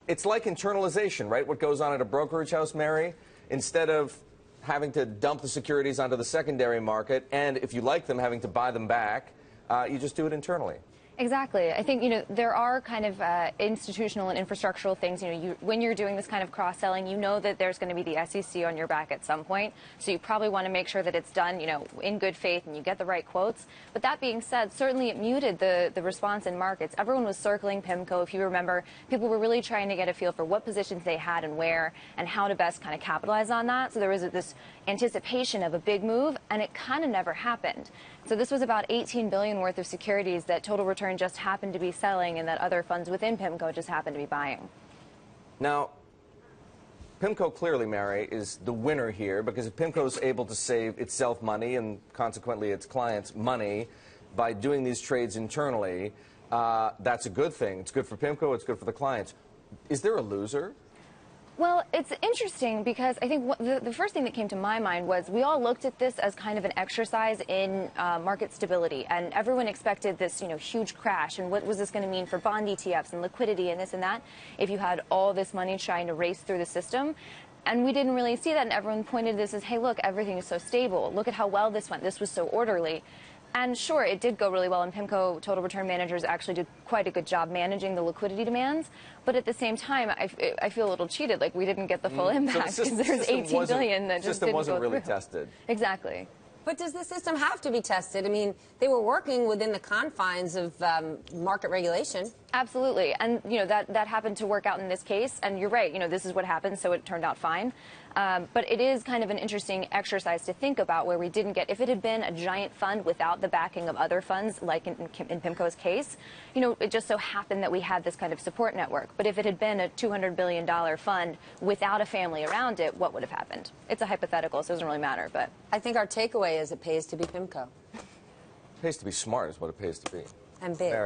It's like internalization, right? What goes on at a brokerage house, Mary? Instead of having to dump the securities onto the secondary market, and if you like them, having to buy them back, you just do it internally. Exactly. I think, there are kind of institutional and infrastructural things. When you're doing this kind of cross-selling, you know that there's going to be the SEC on your back at some point. So you probably want to make sure that it's done, in good faith and you get the right quotes. But that being said, certainly it muted the response in markets. Everyone was circling Pimco. If you remember, people were really trying to get a feel for what positions they had and where and how to best kind of capitalize on that. So there was this anticipation of a big move, and it kind of never happened. So this was about $18 billion worth of securities that Total Return just happened to be selling and that other funds within Pimco just happened to be buying. Now, Pimco clearly, Mary, is the winner here, because if Pimco is able to save itself money and consequently its clients money by doing these trades internally, that's a good thing. It's good for Pimco, it's good for the clients. Is there a loser? Well, it's interesting because I think the first thing that came to my mind was we all looked at this as kind of an exercise in market stability, and everyone expected this, huge crash, and what was this going to mean for bond ETFs and liquidity and this and that if you had all this money trying to race through the system. And we didn't really see that, and everyone pointed this as, hey, look, everything is so stable. Look at how well this went. This was so orderly. And sure, it did go really well, and Pimco Total Return managers actually did quite a good job managing the liquidity demands. But at the same time, I feel a little cheated, like we didn't get the full impact because there's $18 billion that just didn't go through. The system wasn't really tested. Exactly. But does the system have to be tested? I mean, they were working within the confines of market regulation. Absolutely. And, that happened to work out in this case. And you're right, this is what happened, so it turned out fine. But it is kind of an interesting exercise to think about where we didn't get, if it had been a giant fund without the backing of other funds, like in Pimco's case, it just so happened that we had this kind of support network. But if it had been a $200 billion fund without a family around it, what would have happened? It's a hypothetical, so it doesn't really matter. But I think our takeaway is it pays to be Pimco. It pays to be smart is what it pays to be. And big.